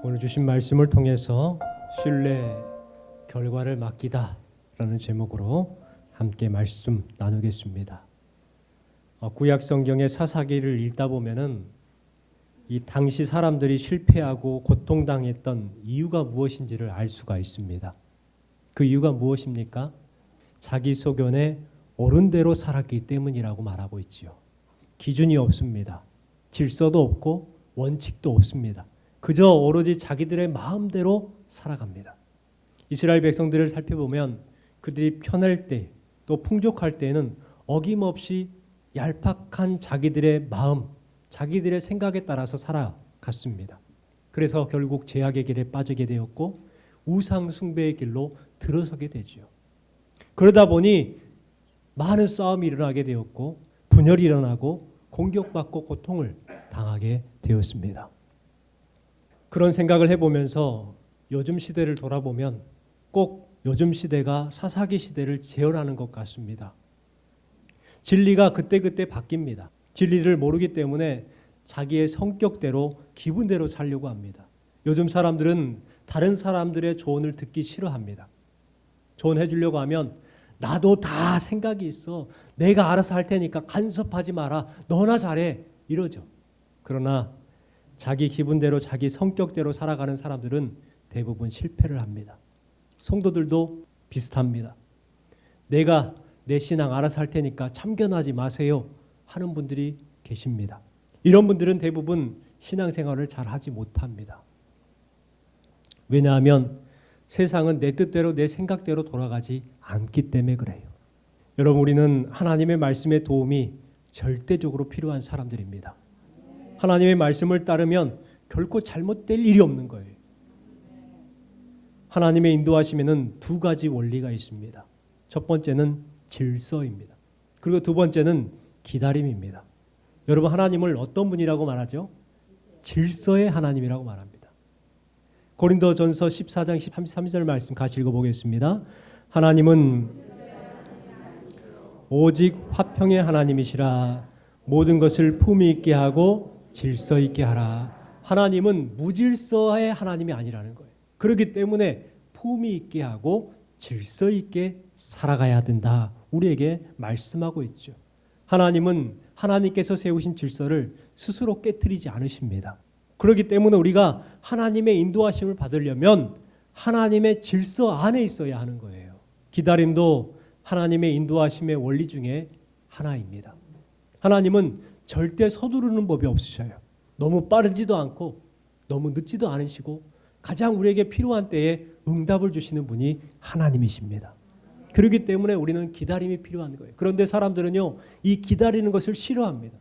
오늘 주신 말씀을 통해서 신뢰 결과를 맡기다 라는 제목으로 함께 말씀 나누겠습니다. 구약 성경의 사사기를 읽다 보면은 이 당시 사람들이 실패하고 고통당했던 이유가 무엇인지를 알 수가 있습니다. 그 이유가 무엇입니까? 자기 소견에 옳은 대로 살았기 때문이라고 말하고 있지요. 기준이 없습니다. 질서도 없고 원칙도 없습니다. 그저 오로지 자기들의 마음대로 살아갑니다. 이스라엘 백성들을 살펴보면 그들이 편할 때 또 풍족할 때는 어김없이 얄팍한 자기들의 마음, 자기들의 생각에 따라서 살아갔습니다. 그래서 결국 제약의 길에 빠지게 되었고 우상 숭배의 길로 들어서게 되죠. 그러다 보니 많은 싸움이 일어나게 되었고 분열이 일어나고 공격받고 고통을 당하게 되었습니다. 그런 생각을 해보면서 요즘 시대를 돌아보면 꼭 요즘 시대가 사사기 시대를 재현하는 것 같습니다. 진리가 그때그때 바뀝니다. 진리를 모르기 때문에 자기의 성격대로 기분대로 살려고 합니다. 요즘 사람들은 다른 사람들의 조언을 듣기 싫어합니다. 조언해 주려고 하면 나도 다 생각이 있어. 내가 알아서 할 테니까 간섭하지 마라. 너나 잘해. 이러죠. 그러나 자기 기분대로 자기 성격대로 살아가는 사람들은 대부분 실패를 합니다. 성도들도 비슷합니다. 내가 내 신앙 알아서 할 테니까 참견하지 마세요 하는 분들이 계십니다. 이런 분들은 대부분 신앙생활을 잘 하지 못합니다. 왜냐하면 세상은 내 뜻대로 내 생각대로 돌아가지 않기 때문에 그래요. 여러분, 우리는 하나님의 말씀의 도움이 절대적으로 필요한 사람들입니다. 하나님의 말씀을 따르면 결코 잘못될 일이 없는 거예요. 하나님의 인도하심에는 두 가지 원리가 있습니다. 첫 번째는 질서입니다. 그리고 두 번째는 기다림입니다. 여러분, 하나님을 어떤 분이라고 말하죠? 질서의 하나님이라고 말합니다. 고린도전서 14장 33절 말씀 같이 읽어보겠습니다. 하나님은 오직 화평의 하나님이시라. 모든 것을 품위 있게 하고 질서 있게 하라. 하나님은 무질서의 하나님이 아니라는 거예요. 그렇기 때문에 품위 있게 하고 질서 있게 살아가야 된다. 우리에게 말씀하고 있죠. 하나님은 하나님께서 세우신 질서를 스스로 깨트리지 않으십니다. 그렇기 때문에 우리가 하나님의 인도하심을 받으려면 하나님의 질서 안에 있어야 하는 거예요. 기다림도 하나님의 인도하심의 원리 중에 하나입니다. 하나님은 절대 서두르는 법이 없으셔요. 너무 빠르지도 않고 너무 늦지도 않으시고 가장 우리에게 필요한 때에 응답을 주시는 분이 하나님이십니다. 그렇기 때문에 우리는 기다림이 필요한 거예요. 그런데 사람들은요, 이 기다리는 것을 싫어합니다.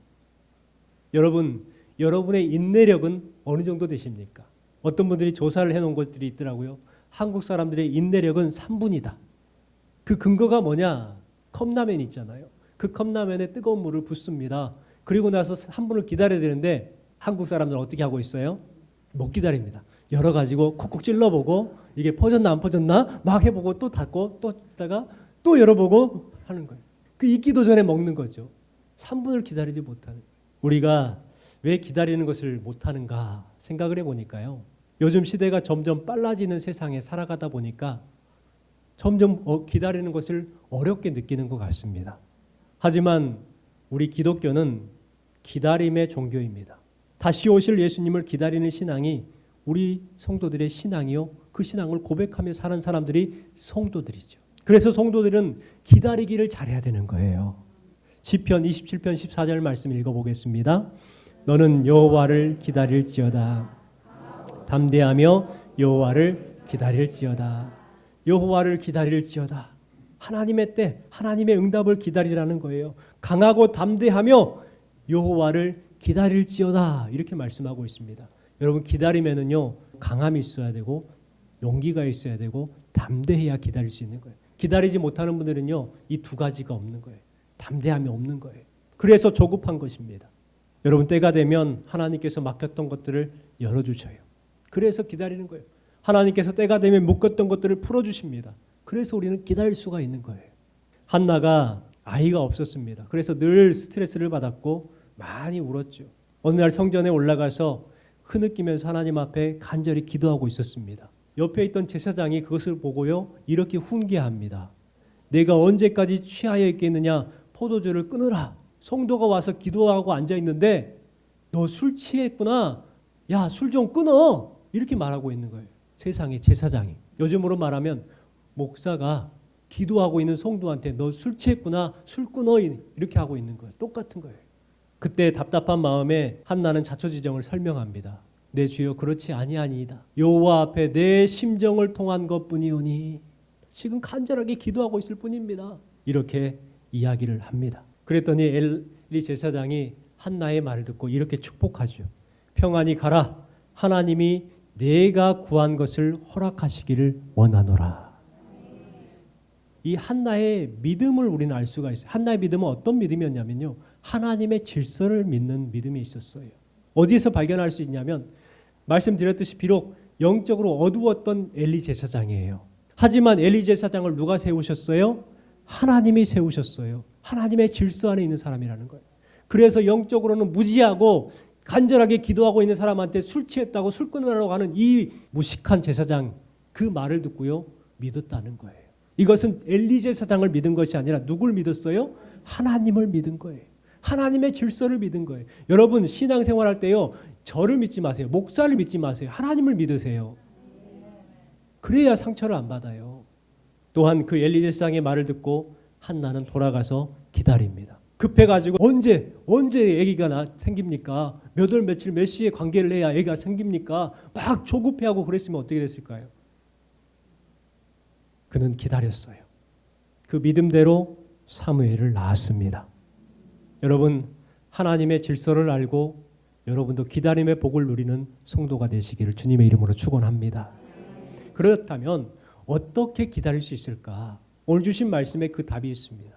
여러분, 여러분의 인내력은 어느 정도 되십니까? 어떤 분들이 조사를 해놓은 것들이 있더라고요. 한국 사람들의 인내력은 3분이다. 그 근거가 뭐냐? 컵라면 있잖아요. 그 컵라면에 뜨거운 물을 붓습니다. 그리고 나서 3분을 기다려야 되는데 한국 사람들은 어떻게 하고 있어요? 못 기다립니다. 열어가지고 콕콕 찔러보고 이게 퍼졌나 안 퍼졌나 막 해보고 또 닫고 또 닫다가 또 열어보고 하는 거예요. 그 익기도 전에 먹는 거죠. 3분을 기다리지 못하는. 우리가 왜 기다리는 것을 못하는가 생각을 해보니까요. 요즘 시대가 점점 빨라지는 세상에 살아가다 보니까 점점 기다리는 것을 어렵게 느끼는 것 같습니다. 하지만 우리 기독교는 기다림의 종교입니다. 다시 오실 예수님을 기다리는 신앙이 우리 성도들의 신앙이요. 그 신앙을 고백하며 사는 사람들이 성도들이죠. 그래서 성도들은 기다리기를 잘해야 되는 거예요. 시편 27편 14절 말씀 읽어보겠습니다. 너는 여호와를 기다릴지어다. 담대하며 여호와를 기다릴지어다. 여호와를 기다릴지어다. 하나님의 때, 하나님의 응답을 기다리라는 거예요. 강하고 담대하며 여호와를 기다릴지어다. 이렇게 말씀하고 있습니다. 여러분, 기다리면은요, 강함이 있어야 되고 용기가 있어야 되고 담대해야 기다릴 수 있는 거예요. 기다리지 못하는 분들은요, 이 두 가지가 없는 거예요. 담대함이 없는 거예요. 그래서 조급한 것입니다. 여러분, 때가 되면 하나님께서 맡겼던 것들을 열어주셔요. 그래서 기다리는 거예요. 하나님께서 때가 되면 묶었던 것들을 풀어주십니다. 그래서 우리는 기다릴 수가 있는 거예요. 한나가 아이가 없었습니다. 그래서 늘 스트레스를 받았고 많이 울었죠. 어느 날 성전에 올라가서 흐느끼면서 하나님 앞에 간절히 기도하고 있었습니다. 옆에 있던 제사장이 그것을 보고요, 이렇게 훈계합니다. 내가 언제까지 취하여 있겠느냐? 포도주를 끊으라. 성도가 와서 기도하고 앉아 있는데 너 술 취했구나. 야, 술 좀 끊어. 이렇게 말하고 있는 거예요. 세상의 제사장이. 요즘으로 말하면 목사가 기도하고 있는 성도한테 너 술 취했구나. 술 끊어. 이렇게 하고 있는 거예요. 똑같은 거예요. 그때 답답한 마음에 한나는 자초지정을 설명합니다. 내 주여 그렇지 아니하니이다. 여호와 앞에 내 심정을 통한 것뿐이오니 지금 간절하게 기도하고 있을 뿐입니다. 이렇게 이야기를 합니다. 그랬더니 엘리 제사장이 한나의 말을 듣고 이렇게 축복하죠. 평안히 가라. 하나님이 내가 구한 것을 허락하시기를 원하노라. 이 한나의 믿음을 우리는 알 수가 있어요. 한나의 믿음은 어떤 믿음이었냐면요, 하나님의 질서를 믿는 믿음이 있었어요. 어디에서 발견할 수 있냐면, 말씀드렸듯이 비록 영적으로 어두웠던 엘리 제사장이에요. 하지만 엘리 제사장을 누가 세우셨어요? 하나님이 세우셨어요. 하나님의 질서 안에 있는 사람이라는 거예요. 그래서 영적으로는 무지하고 간절하게 기도하고 있는 사람한테 술 취했다고 술 끊으라고 하는 이 무식한 제사장, 그 말을 듣고요, 믿었다는 거예요. 이것은 엘리 제사장을 믿은 것이 아니라 누굴 믿었어요? 하나님을 믿은 거예요. 하나님의 질서를 믿은 거예요. 여러분 신앙생활할 때요, 저를 믿지 마세요. 목사를 믿지 마세요. 하나님을 믿으세요. 그래야 상처를 안 받아요. 또한 그 엘리 제사장의 말을 듣고 한나는 돌아가서 기다립니다. 급해가지고 언제 아기가 생깁니까? 몇 월 며칠 몇 시에 관계를 해야 아기가 생깁니까? 막 조급해하고 그랬으면 어떻게 됐을까요? 그는 기다렸어요. 그 믿음대로 사무엘을 낳았습니다. 여러분 하나님의 질서를 알고 여러분도 기다림의 복을 누리는 성도가 되시기를 주님의 이름으로 축원합니다. 그렇다면 어떻게 기다릴 수 있을까? 오늘 주신 말씀에 그 답이 있습니다.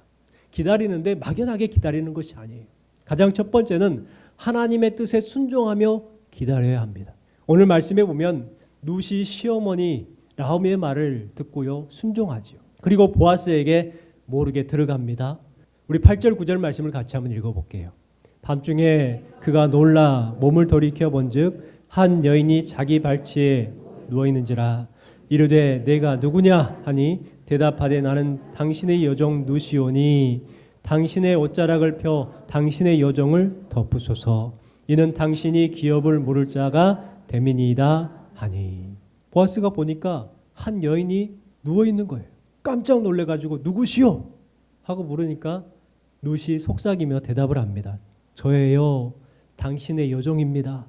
기다리는데 막연하게 기다리는 것이 아니에요. 가장 첫 번째는 하나님의 뜻에 순종하며 기다려야 합니다. 오늘 말씀에 보면 룻이 시어머니 나오미의 말을 듣고요, 순종하지요. 그리고 보아스에게 모르게 들어갑니다. 우리 8절 9절 말씀을 같이 한번 읽어볼게요. 밤중에 그가 놀라 몸을 돌이켜 본즉 한 여인이 자기 발치에 누워있는지라. 이르되 내가 누구냐 하니 대답하되 나는 당신의 여종 누시오니 당신의 옷자락을 펴 당신의 여종을 덮으소서. 이는 당신이 기업을 물을 자가 됨이니이다 하니. 보아스가 보니까 한 여인이 누워있는 거예요. 깜짝 놀래가지고 누구시오? 하고 물으니까 룻이 속삭이며 대답을 합니다. 저예요. 당신의 여종입니다.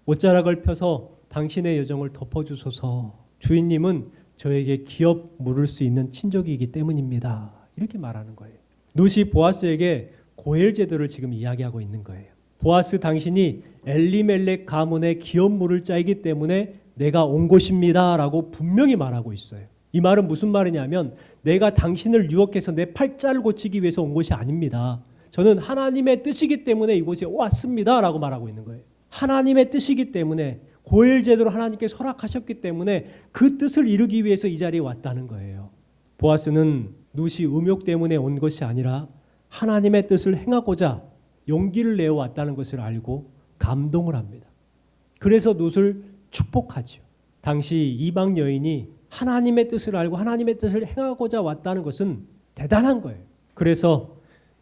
옷자락을 펴서 당신의 여종을 덮어주소서. 주인님은 저에게 기업 물을 수 있는 친족이기 때문입니다. 이렇게 말하는 거예요. 룻이 보아스에게 고엘 제도를 지금 이야기하고 있는 거예요. 보아스 당신이 엘리멜렉 가문의 기업 물을 자이기 때문에 내가 온 것입니다 라고 분명히 말하고 있어요. 이 말은 무슨 말이냐면 내가 당신을 유혹해서 내 팔자를 고치기 위해서 온 것이 아닙니다. 저는 하나님의 뜻이기 때문에 이곳에 왔습니다 라고 말하고 있는 거예요. 하나님의 뜻이기 때문에 고엘 제도를 하나님께서 허락하셨기 때문에 그 뜻을 이루기 위해서 이 자리에 왔다는 거예요. 보아스는 룻이 음욕 때문에 온 것이 아니라 하나님의 뜻을 행하고자 용기를 내어 왔다는 것을 알고 감동을 합니다. 그래서 룻을 축복하죠. 당시 이방 여인이 하나님의 뜻을 알고 하나님의 뜻을 행하고자 왔다는 것은 대단한 거예요. 그래서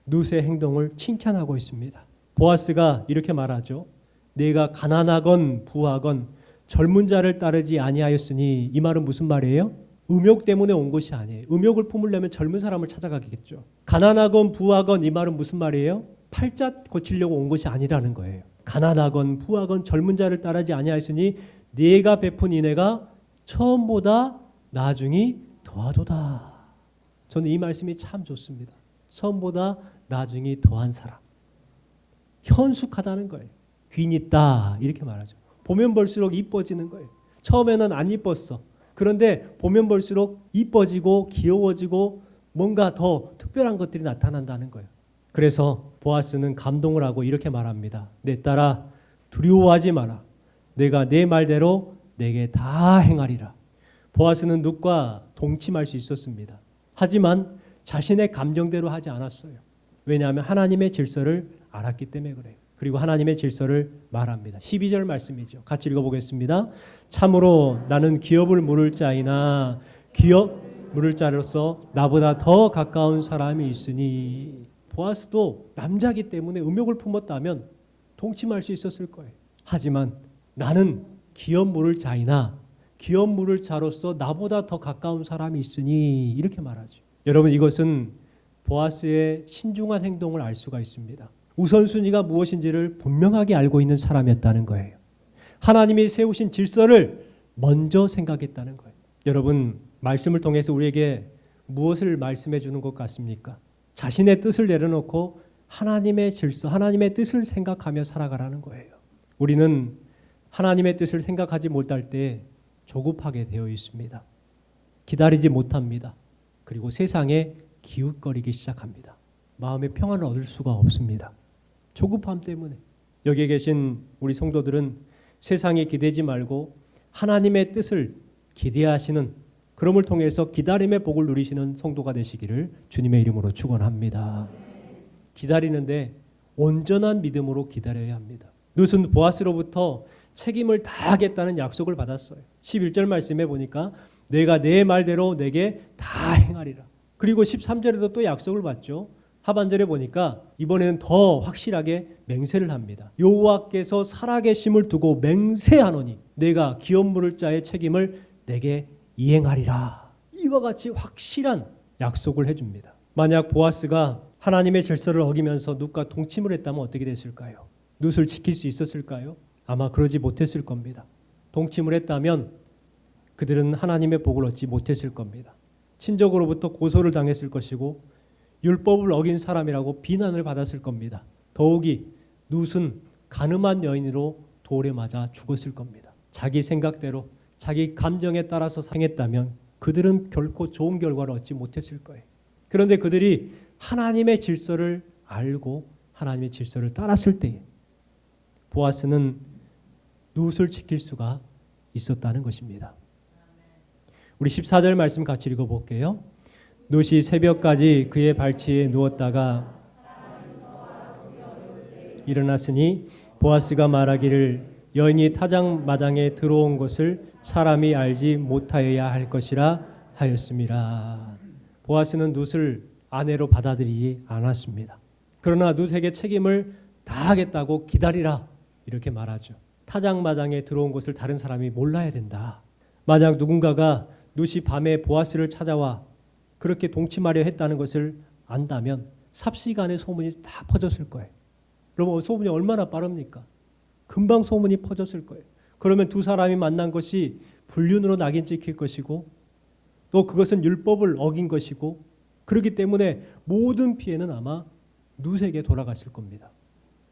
룻의 행동을 칭찬하고 있습니다. 보아스가 이렇게 말하죠. 내가 가난하건 부하건 젊은 자를 따르지 아니하였으니. 이 말은 무슨 말이에요? 음욕 때문에 온 것이 아니에요. 음욕을 품으려면 젊은 사람을 찾아가겠죠. 가난하건 부하건 이 말은 무슨 말이에요? 팔자 고치려고 온 것이 아니라는 거예요. 가난하건 부하건 젊은 자를 따르지 아니하였으니 네가 베푼 인애가 처음보다 나중이 더하도다. 저는 이 말씀이 참 좋습니다. 처음보다 나중이 더한 사람. 현숙하다는 거예요. 귀 있다 이렇게 말하죠. 보면 볼수록 이뻐지는 거예요. 처음에는 안 이뻤어. 그런데 보면 볼수록 이뻐지고 귀여워지고 뭔가 더 특별한 것들이 나타난다는 거예요. 그래서 보아스는 감동을 하고 이렇게 말합니다. 내 딸아 두려워하지 마라. 내가 내 말대로 내게 다 행하리라. 보아스는 룻과 동침할 수 있었습니다. 하지만 자신의 감정대로 하지 않았어요. 왜냐하면 하나님의 질서를 알았기 때문에 그래요. 그리고 하나님의 질서를 말합니다. 12절 말씀이죠. 같이 읽어보겠습니다. 참으로 나는 기업을 물을 자이나 기업 물을 자로서 나보다 더 가까운 사람이 있으니. 보아스도 남자기 때문에 음욕을 품었다면 동침할 수 있었을 거예요. 하지만 나는 기업 물을 자이나 기업 물을 자로서 나보다 더 가까운 사람이 있으니 이렇게 말하죠. 여러분 이것은 보아스의 신중한 행동을 알 수가 있습니다. 우선순위가 무엇인지를 분명하게 알고 있는 사람이었다는 거예요. 하나님이 세우신 질서를 먼저 생각했다는 거예요. 여러분 말씀을 통해서 우리에게 무엇을 말씀해 주는 것 같습니까? 자신의 뜻을 내려놓고 하나님의 질서, 하나님의 뜻을 생각하며 살아가라는 거예요. 우리는 하나님의 뜻을 생각하지 못할 때 조급하게 되어 있습니다. 기다리지 못합니다. 그리고 세상에 기웃거리기 시작합니다. 마음의 평안을 얻을 수가 없습니다. 조급함 때문에. 여기에 계신 우리 성도들은 세상에 기대지 말고 하나님의 뜻을 기대하시는, 그럼을 통해서 기다림의 복을 누리시는 성도가 되시기를 주님의 이름으로 축원합니다. 기다리는데 온전한 믿음으로 기다려야 합니다. 룻은 보아스로부터 책임을 다하겠다는 약속을 받았어요. 11절 말씀에 보니까 내가 내 말대로 내게 다 행하리라. 그리고 13절에도 또 약속을 받죠. 하반절에 보니까 이번에는 더 확실하게 맹세를 합니다. 여호와께서 살아계심을 두고 맹세하노니 내가 기업 물을 자의 책임을 내게 이행하리라. 이와 같이 확실한 약속을 해줍니다. 만약 보아스가 하나님의 질서를 어기면서 룻과 동침을 했다면 어떻게 됐을까요? 룻을 지킬 수 있었을까요? 아마 그러지 못했을 겁니다. 동침을 했다면 그들은 하나님의 복을 얻지 못했을 겁니다. 친족으로부터 고소를 당했을 것이고 율법을 어긴 사람이라고 비난을 받았을 겁니다. 더욱이 룻은 간음한 여인으로 돌에 맞아 죽었을 겁니다. 자기 생각대로 자기 감정에 따라서 행했다면 그들은 결코 좋은 결과를 얻지 못했을 거예요. 그런데 그들이 하나님의 질서를 알고 하나님의 질서를 따랐을 때에 보아스는 룻을 지킬 수가 있었다는 것입니다. 우리 14절 말씀 같이 읽어볼게요. 룻이 새벽까지 그의 발치에 누웠다가 일어났으니 보아스가 말하기를 여인이 타작마당에 들어온 것을 사람이 알지 못하여야 할 것이라 하였습니다. 보아스는 룻을 아내로 받아들이지 않았습니다. 그러나 룻에게 책임을 다하겠다고 기다리라 이렇게 말하죠. 타작마당에 들어온 것을 다른 사람이 몰라야 된다. 만약 누군가가 룻이 밤에 보아스를 찾아와 그렇게 동침하려 했다는 것을 안다면 삽시간에 소문이 다 퍼졌을 거예요. 여러분 소문이 얼마나 빠릅니까? 금방 소문이 퍼졌을 거예요. 그러면 두 사람이 만난 것이 불륜으로 낙인 찍힐 것이고 또 그것은 율법을 어긴 것이고 그렇기 때문에 모든 피해는 아마 룻에게 돌아갔을 겁니다.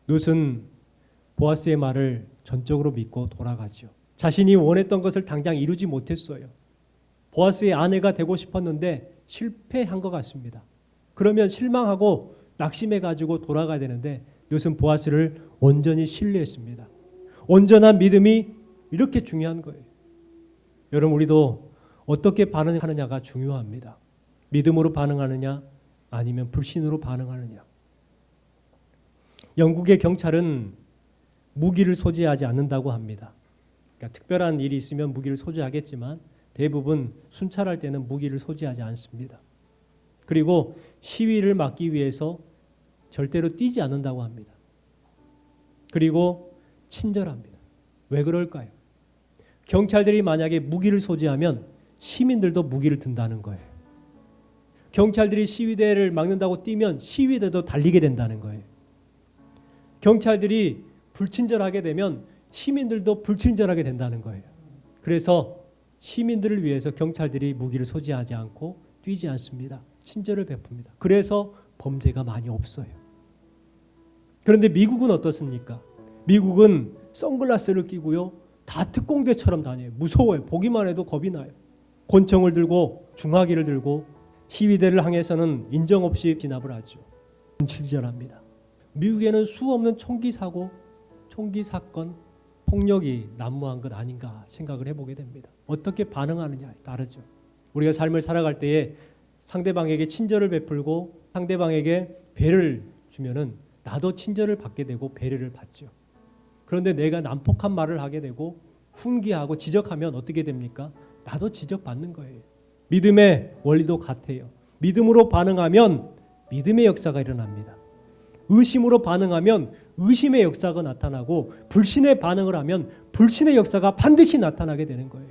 룻은 보아스의 말을 전적으로 믿고 돌아가죠. 자신이 원했던 것을 당장 이루지 못했어요. 보아스의 아내가 되고 싶었는데 실패한 것 같습니다. 그러면 실망하고 낙심해가지고 돌아가야 되는데 룻은 보아스를 온전히 신뢰했습니다. 온전한 믿음이 이렇게 중요한 거예요. 여러분 우리도 어떻게 반응하느냐가 중요합니다. 믿음으로 반응하느냐 아니면 불신으로 반응하느냐. 영국의 경찰은 무기를 소지하지 않는다고 합니다. 그러니까 특별한 일이 있으면 무기를 소지하겠지만 대부분 순찰할 때는 무기를 소지하지 않습니다. 그리고 시위를 막기 위해서 절대로 뛰지 않는다고 합니다. 그리고 친절합니다. 왜 그럴까요? 경찰들이 만약에 무기를 소지하면 시민들도 무기를 든다는 거예요. 경찰들이 시위대를 막는다고 뛰면 시위대도 달리게 된다는 거예요. 경찰들이 불친절하게 되면 시민들도 불친절하게 된다는 거예요. 그래서 시민들을 위해서 경찰들이 무기를 소지하지 않고 뛰지 않습니다. 친절을 베풉니다. 그래서 범죄가 많이 없어요. 그런데 미국은 어떻습니까? 미국은 선글라스를 끼고요. 다 특공대처럼 다녀요. 무서워요. 보기만 해도 겁이 나요. 권총을 들고 중화기를 들고 시위대를 향해서는 인정 없이 진압을 하죠. 친절합니다. 미국에는 수없는 총기 사고, 총기 사건, 폭력이 난무한 것 아닌가 생각을 해보게 됩니다. 어떻게 반응하느냐에 따르죠. 우리가 삶을 살아갈 때에 상대방에게 친절을 베풀고 상대방에게 배를 주면은 나도 친절을 받게 되고 배려를 받죠. 그런데 내가 난폭한 말을 하게 되고 훈계하고 지적하면 어떻게 됩니까? 나도 지적받는 거예요. 믿음의 원리도 같아요. 믿음으로 반응하면 믿음의 역사가 일어납니다. 의심으로 반응하면 의심의 역사가 나타나고 불신의 반응을 하면 불신의 역사가 반드시 나타나게 되는 거예요.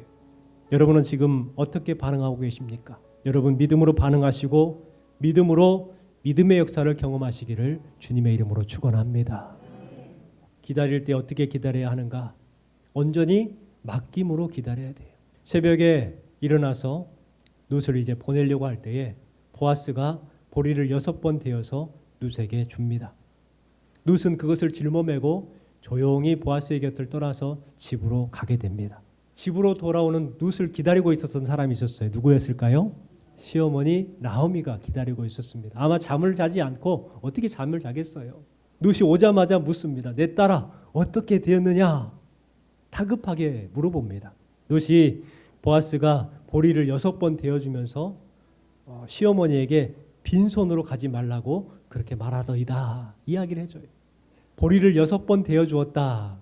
여러분은 지금 어떻게 반응하고 계십니까? 여러분 믿음으로 반응하시고 믿음으로 믿음의 역사를 경험하시기를 주님의 이름으로 축원합니다. 기다릴 때 어떻게 기다려야 하는가? 온전히 맡김으로 기다려야 돼요. 새벽에 일어나서 룻을 이제 보내려고 할 때에 보아스가 보리를 6번 데워서 룻에게 줍니다. 룻은 그것을 짊어매고 조용히 보아스의 곁을 떠나서 집으로 가게 됩니다. 집으로 돌아오는 룻을 기다리고 있었던 사람이 있었어요. 누구였을까요? 시어머니 나오미가 기다리고 있었습니다. 아마 잠을 자지 않고 어떻게 잠을 자겠어요. 룻이 오자마자 묻습니다. 내 딸아 어떻게 되었느냐? 다급하게 물어봅니다. 룻이 보아스가 보리를 6번 데워주면서 시어머니에게 빈손으로 가지 말라고 그렇게 말하더이다 이야기를 해줘요. 보리를 6번 데워주었다.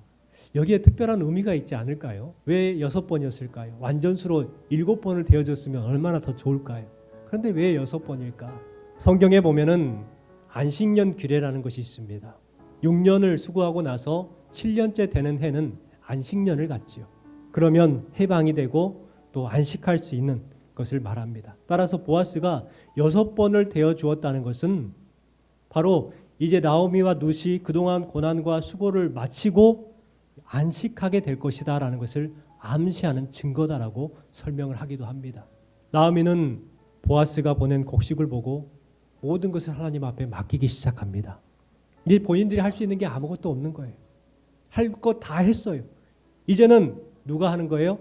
여기에 특별한 의미가 있지 않을까요? 왜 6번이었을까요? 완전수로 7번을 데워줬으면 얼마나 더 좋을까요? 그런데 왜 6번일까? 성경에 보면은 안식년 규례라는 것이 있습니다. 6년을 수고하고 나서 7년째 되는 해는 안식년을 갖지요. 그러면 해방이 되고 또 안식할 수 있는 것을 말합니다. 따라서 보아스가 6번을 데워 주었다는 것은 바로 이제 나오미와 룻이 그동안 고난과 수고를 마치고 안식하게 될 것이다 라는 것을 암시하는 증거다라고 설명을 하기도 합니다. 나오미는 보아스가 보낸 곡식을 보고 모든 것을 하나님 앞에 맡기기 시작합니다. 이제 본인들이 할 수 있는 게 아무것도 없는 거예요. 할 것 다 했어요. 이제는 누가 하는 거예요?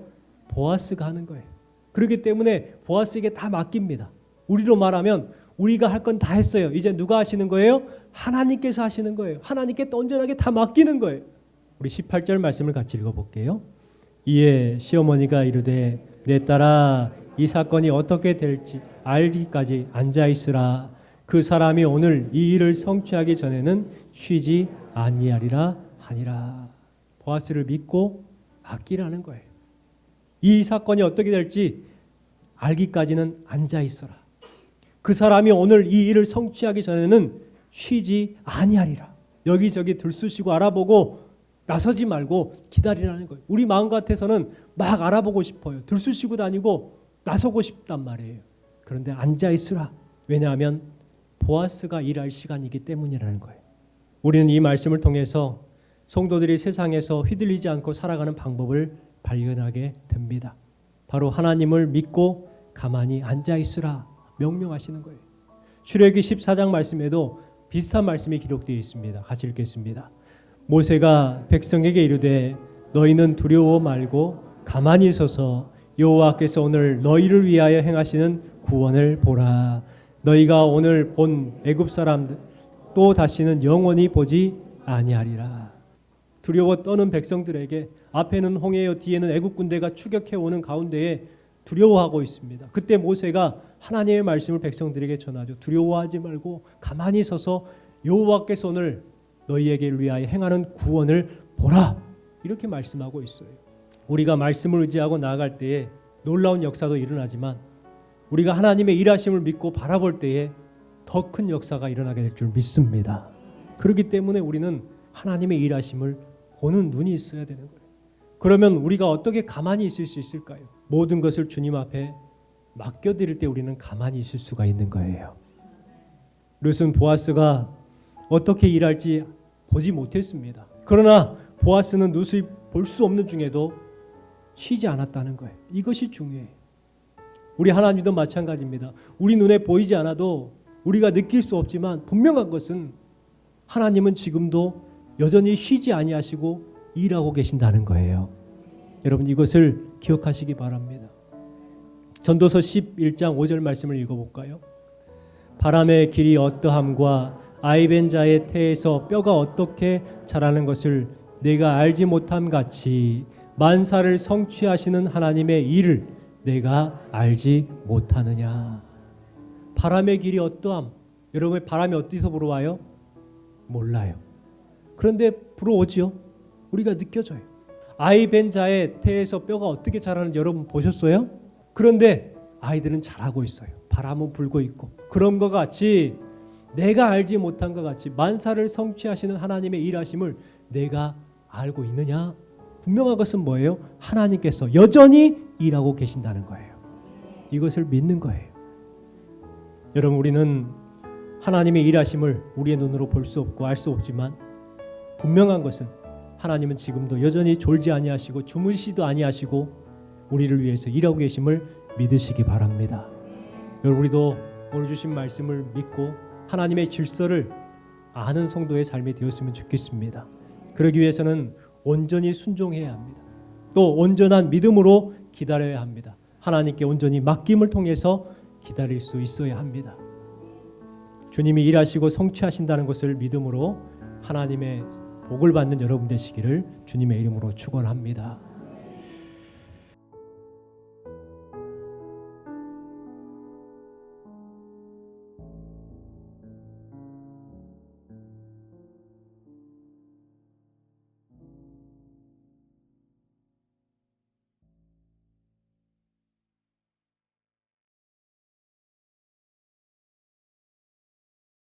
보아스가 하는 거예요. 그렇기 때문에 보아스에게 다 맡깁니다. 우리로 말하면 우리가 할 건 다 했어요. 이제 누가 하시는 거예요? 하나님께서 하시는 거예요. 하나님께 온전하게 다 맡기는 거예요. 우리 18절 말씀을 같이 읽어볼게요. 이에 시어머니가 이르되 내 딸아 이 사건이 어떻게 될지 알기까지 앉아있으라. 그 사람이 오늘 이 일을 성취하기 전에는 쉬지 아니하리라 하니라. 보아스를 믿고 맡기라는 거예요. 이 사건이 어떻게 될지 알기까지는 앉아있어라. 그 사람이 오늘 이 일을 성취하기 전에는 쉬지 아니하리라. 여기저기 들쑤시고 알아보고 나서지 말고 기다리라는 거예요. 우리 마음 같아서는 막 알아보고 싶어요. 들쑤시고 다니고 나서고 싶단 말이에요. 그런데 앉아있으라. 왜냐하면 보아스가 일할 시간이기 때문이라는 거예요. 우리는 이 말씀을 통해서 성도들이 세상에서 휘둘리지 않고 살아가는 방법을 발견하게 됩니다. 바로 하나님을 믿고 가만히 앉아있으라 명령하시는 거예요. 출애굽기 14장 말씀에도 비슷한 말씀이 기록되어 있습니다. 같이 읽겠습니다. 모세가 백성에게 이르되 너희는 두려워 말고 가만히 서서 여호와께서 오늘 너희를 위하여 행하시는 구원을 보라. 너희가 오늘 본 애굽 사람들 또 다시는 영원히 보지 아니하리라. 두려워 떠는 백성들에게 앞에는 홍해요 뒤에는 애굽 군대가 추격해 오는 가운데에 두려워하고 있습니다. 그때 모세가 하나님의 말씀을 백성들에게 전하죠. 두려워하지 말고 가만히 서서 여호와께서 오늘 너희에게 위하여 행하는 구원을 보라. 이렇게 말씀하고 있어요. 우리가 말씀을 의지하고 나아갈 때에 놀라운 역사도 일어나지만 우리가 하나님의 일하심을 믿고 바라볼 때에 더 큰 역사가 일어나게 될 줄 믿습니다. 그렇기 때문에 우리는 하나님의 일하심을 보는 눈이 있어야 되는 거예요. 그러면 우리가 어떻게 가만히 있을 수 있을까요? 모든 것을 주님 앞에 맡겨드릴 때 우리는 가만히 있을 수가 있는 거예요. 룻은 보아스가 어떻게 일할지 보지 못했습니다. 그러나 보아스는 룻이 볼 수 없는 중에도 쉬지 않았다는 거예요. 이것이 중요해요. 우리 하나님도 마찬가지입니다. 우리 눈에 보이지 않아도 우리가 느낄 수 없지만 분명한 것은 하나님은 지금도 여전히 쉬지 아니하시고 일하고 계신다는 거예요. 여러분 이것을 기억하시기 바랍니다. 전도서 11장 5절 말씀을 읽어볼까요? 바람의 길이 어떠함과 아이벤 자의 태에서 뼈가 어떻게 자라는 것을 내가 알지 못함 같이 만사를 성취하시는 하나님의 일을 내가 알지 못하느냐. 바람의 길이 어떠함. 여러분 바람이 어디서 불어와요? 몰라요. 그런데 불어오지요. 우리가 느껴져요. 아이 벤 자의 태에서 뼈가 어떻게 자라는지 여러분 보셨어요? 그런데 아이들은 자라고 있어요. 바람은 불고 있고. 그런 것 같이 내가 알지 못한 것 같이 만사를 성취하시는 하나님의 일하심을 내가 알고 있느냐? 분명한 것은 뭐예요? 하나님께서 여전히 일하고 계신다는 거예요. 이것을 믿는 거예요. 여러분, 우리는 하나님의 일하심을 우리의 눈으로 볼 수 없고 알 수 없지만 분명한 것은 하나님은 지금도 여전히 졸지 아니하시고 주무시도 아니하시고 우리를 위해서 일하고 계심을 믿으시기 바랍니다. 여러분, 우리도 오늘 주신 말씀을 믿고 하나님의 질서를 아는 성도의 삶이 되었으면 좋겠습니다. 그러기 위해서는 온전히 순종해야 합니다. 또 온전한 믿음으로 기다려야 합니다. 하나님께 온전히 맡김을 통해서 기다릴 수 있어야 합니다. 주님이 일하시고 성취하신다는 것을 믿음으로 하나님의 복을 받는 여러분 되시기를 주님의 이름으로 축원합니다.